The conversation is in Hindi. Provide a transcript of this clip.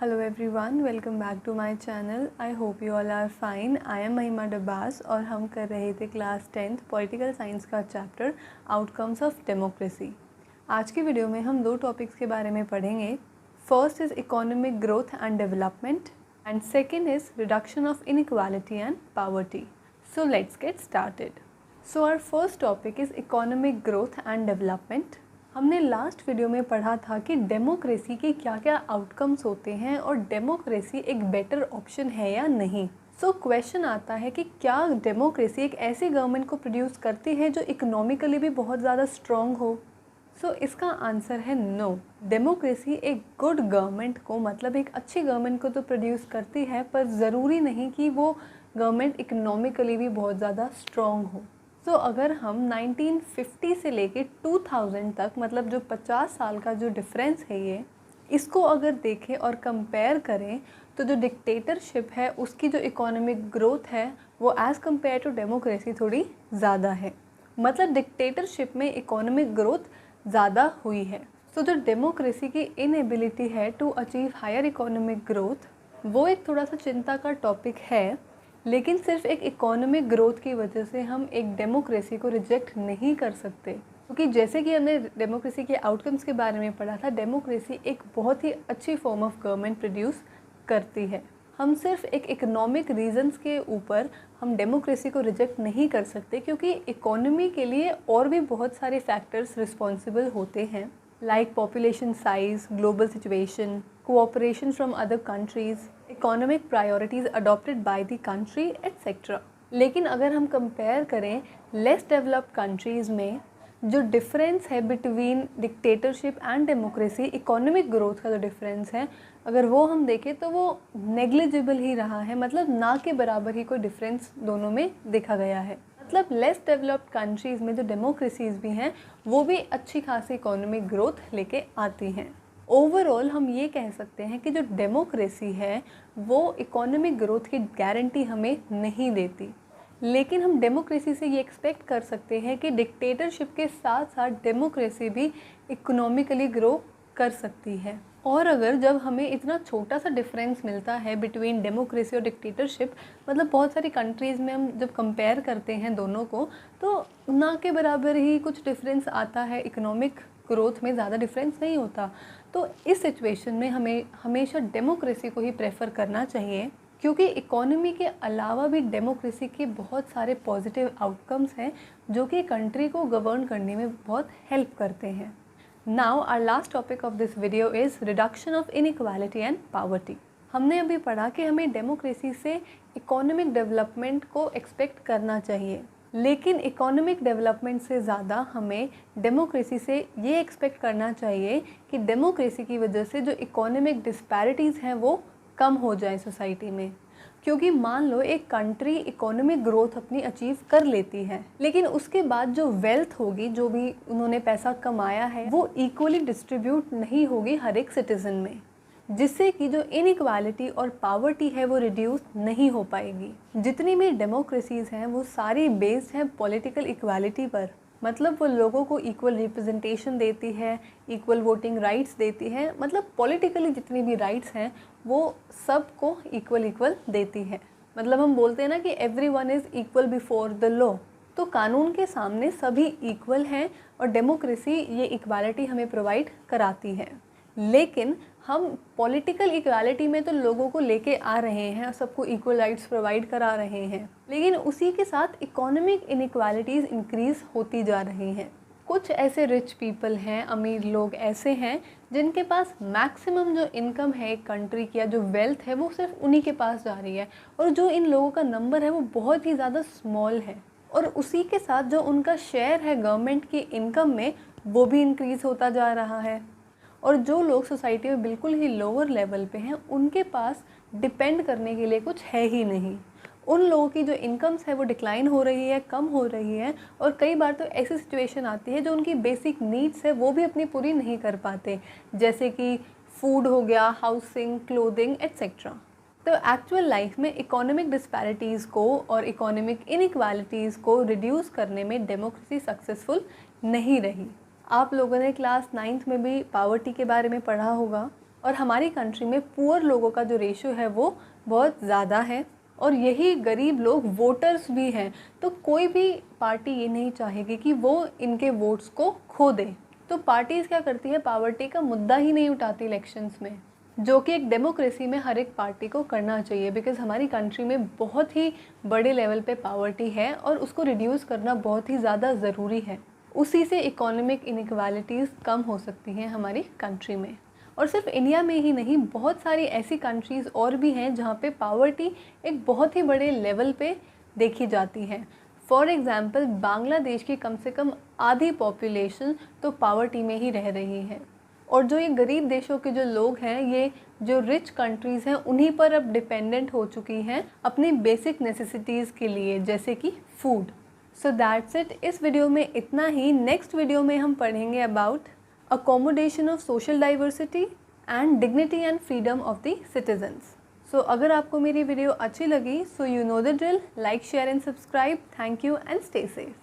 Hello everyone, welcome back to my channel. I hope you all are fine. I am Mahima Dabbas और हम कर रहे थे क्लास 10th पॉलिटिकल साइंस का चैप्टर आउटकम्स ऑफ डेमोक्रेसी। आज की वीडियो में हम दो टॉपिक्स के बारे में पढ़ेंगे। First is economic growth and development and second is reduction of inequality and poverty. So let's get started. So our first topic is economic growth and development. हमने लास्ट वीडियो में पढ़ा था कि डेमोक्रेसी के क्या क्या आउटकम्स होते हैं और डेमोक्रेसी एक बेटर ऑप्शन है या नहीं। सो क्वेश्चन आता है कि क्या डेमोक्रेसी एक ऐसी गवर्नमेंट को प्रोड्यूस करती है जो इकोनॉमिकली भी बहुत ज़्यादा स्ट्रॉन्ग हो। सो इसका आंसर है नो। डेमोक्रेसी एक गुड गवर्नमेंट को, मतलब एक अच्छी गवर्नमेंट को तो प्रोड्यूस करती है, पर ज़रूरी नहीं कि वो गवर्नमेंट इकोनॉमिकली भी बहुत ज़्यादा स्ट्रॉन्ग हो। तो अगर हम 1950 से लेके 2000 तक, मतलब जो 50 साल का जो डिफरेंस है ये, इसको अगर देखें और कंपेयर करें तो जो डिक्टेटरशिप है उसकी जो इकोनॉमिक ग्रोथ है वो एज़ कंपेयर टू डेमोक्रेसी थोड़ी ज़्यादा है। मतलब डिक्टेटरशिप में इकोनॉमिक ग्रोथ ज़्यादा हुई है। तो जो डेमोक्रेसी की इनएबिलिटी है to achieve higher economic growth, वो एक थोड़ा सा चिंता का टॉपिक है। लेकिन सिर्फ एक इकोनॉमिक ग्रोथ की वजह से हम एक डेमोक्रेसी को रिजेक्ट नहीं कर सकते, क्योंकि जैसे कि हमने डेमोक्रेसी के आउटकम्स के बारे में पढ़ा था, डेमोक्रेसी एक बहुत ही अच्छी फॉर्म ऑफ गवर्नमेंट प्रोड्यूस करती है। हम सिर्फ एक इकोनॉमिक रीजंस के ऊपर हम डेमोक्रेसी को रिजेक्ट नहीं कर सकते, क्योंकि इकोनॉमी के लिए और भी बहुत सारे फैक्टर्स रिस्पॉन्सिबल होते हैं, like population size, global situation, cooperation from other countries, economic priorities adopted by the country, etc. लेकिन अगर हम कंपेयर करें लेस डेवलप्ड कंट्रीज़ में, जो डिफरेंस है between dictatorship and democracy, economic growth का जो डिफरेंस है, अगर वो हम देखें तो वो नेग्लिजिबल ही रहा है। मतलब ना के बराबर ही कोई डिफरेंस दोनों में देखा गया है। मतलब लेस डेवलप्ड कंट्रीज़ में जो डेमोक्रेसीज़ भी हैं वो भी अच्छी खासी इकोनॉमिक ग्रोथ लेके आती हैं। ओवरऑल हम ये कह सकते हैं कि जो डेमोक्रेसी है वो इकोनॉमिक ग्रोथ की गारंटी हमें नहीं देती, लेकिन हम डेमोक्रेसी से ये एक्सपेक्ट कर सकते हैं कि डिक्टेटरशिप के साथ साथ डेमोक्रेसी भी इकोनॉमिकली ग्रो कर सकती है। और अगर जब हमें इतना छोटा सा डिफरेंस मिलता है बिटवीन डेमोक्रेसी और डिक्टेटरशिप, मतलब बहुत सारी कंट्रीज़ में हम जब कंपेयर करते हैं दोनों को, तो ना के बराबर ही कुछ डिफरेंस आता है, इकोनॉमिक ग्रोथ में ज़्यादा डिफरेंस नहीं होता। तो इस सिचुएशन में हमें हमेशा डेमोक्रेसी को ही प्रेफर करना चाहिए, क्योंकि इकोनॉमी के अलावा भी डेमोक्रेसी के बहुत सारे पॉजिटिव आउटकम्स हैं जो कि कंट्री को गवर्न करने में बहुत हेल्प करते हैं। Now our last topic of this video is reduction of inequality and poverty. हमने अभी पढ़ा कि हमें डेमोक्रेसी से इकोनॉमिक डेवलपमेंट को एक्सपेक्ट करना चाहिए, लेकिन इकोनॉमिक डेवलपमेंट से ज़्यादा हमें डेमोक्रेसी से ये एक्सपेक्ट करना चाहिए कि डेमोक्रेसी की वजह से जो इकोनॉमिक डिस्पैरिटीज़ हैं वो कम हो जाए सोसाइटी में। क्योंकि मान लो एक कंट्री इकोनॉमिक ग्रोथ अपनी अचीव कर लेती है, लेकिन उसके बाद जो वेल्थ होगी, जो भी उन्होंने पैसा कमाया है, वो इक्वली डिस्ट्रीब्यूट नहीं होगी हर एक सिटीज़न में, जिससे कि जो इनइक्वालिटी और पावर्टी है वो रिड्यूस नहीं हो पाएगी। जितनी भी डेमोक्रेसीज़ हैं वो सारी बेस्ड हैं पॉलिटिकल इक्वालिटी पर। मतलब वो लोगों को इक्वल रिप्रेजेंटेशन देती है, इक्वल वोटिंग राइट्स देती है, मतलब पॉलिटिकली जितनी भी राइट्स हैं वो सबको इक्वल देती है। मतलब हम बोलते हैं ना कि everyone is equal before the law, तो कानून के सामने सभी इक्वल हैं और डेमोक्रेसी ये इक्वालिटी हमें प्रोवाइड कराती है। लेकिन हम पॉलिटिकल इक्वालिटी में तो लोगों को लेके आ रहे हैं, सबको इक्वल राइट्स प्रोवाइड करा रहे हैं, लेकिन उसी के साथ इकोनॉमिक इनइक्वालिटीज़ इंक्रीज़ होती जा रही हैं। कुछ ऐसे रिच पीपल हैं, अमीर लोग ऐसे हैं जिनके पास मैक्सिमम जो इनकम है एक कंट्री की, या जो वेल्थ है वो सिर्फ उन्हीं के पास जा रही है, और जो इन लोगों का नंबर है वो बहुत ही ज़्यादा स्मॉल है, और उसी के साथ जो उनका शेयर है गवर्नमेंट की इनकम में वो भी इंक्रीज़ होता जा रहा है। और जो लोग सोसाइटी में बिल्कुल ही लोअर लेवल पे हैं उनके पास डिपेंड करने के लिए कुछ है ही नहीं। उन लोगों की जो इनकम्स है वो डिक्लाइन हो रही है, कम हो रही है, और कई बार तो ऐसी सिचुएशन आती है जो उनकी बेसिक नीड्स है वो भी अपनी पूरी नहीं कर पाते, जैसे कि फूड हो गया, हाउसिंग, क्लोथिंग एट्सेट्रा। तो एक्चुअल लाइफ में इकोनॉमिक डिस्पैरिटीज़ को और इकोनॉमिक इनइक्वालिटीज़ को रिड्यूस करने में डेमोक्रेसी सक्सेसफुल नहीं रही। आप लोगों ने क्लास 9th में भी पावर्टी के बारे में पढ़ा होगा। और हमारी कंट्री में पुअर लोगों का जो रेशियो है वो बहुत ज़्यादा है और यही गरीब लोग वोटर्स भी हैं। तो कोई भी पार्टी ये नहीं चाहेगी कि वो इनके वोट्स को खो दे। तो पार्टीज़ क्या करती है, पावर्टी का मुद्दा ही नहीं उठाती इलेक्शंस में, जो कि एक डेमोक्रेसी में हर एक पार्टी को करना चाहिए। बिकॉज़ हमारी कंट्री में बहुत ही बड़े लेवल पे पावर्टी है और उसको रिड्यूस करना बहुत ही ज़्यादा ज़रूरी है। उसी से इकोनॉमिक इनइक्वालिटीज़ कम हो सकती हैं हमारी कंट्री में। और सिर्फ इंडिया में ही नहीं, बहुत सारी ऐसी कंट्रीज़ और भी हैं जहाँ पे पावर्टी एक बहुत ही बड़े लेवल पे देखी जाती है। फॉर एग्ज़ाम्पल बांग्लादेश की कम से कम आधी पॉपुलेशन तो पावर्टी में ही रह रही है। और जो ये गरीब देशों के जो लोग हैं, ये जो रिच कंट्रीज़ हैं, उन्हीं पर अब डिपेंडेंट हो चुकी हैं अपनी बेसिक नेसेसिटीज़ के लिए, जैसे कि फूड। So that's it. इस वीडियो में इतना ही। नेक्स्ट वीडियो में हम पढ़ेंगे about accommodation of social diversity and dignity and freedom of the citizens. So अगर आपको मेरी वीडियो अच्छी लगी, so you know the drill, like share and subscribe. Thank you and stay safe.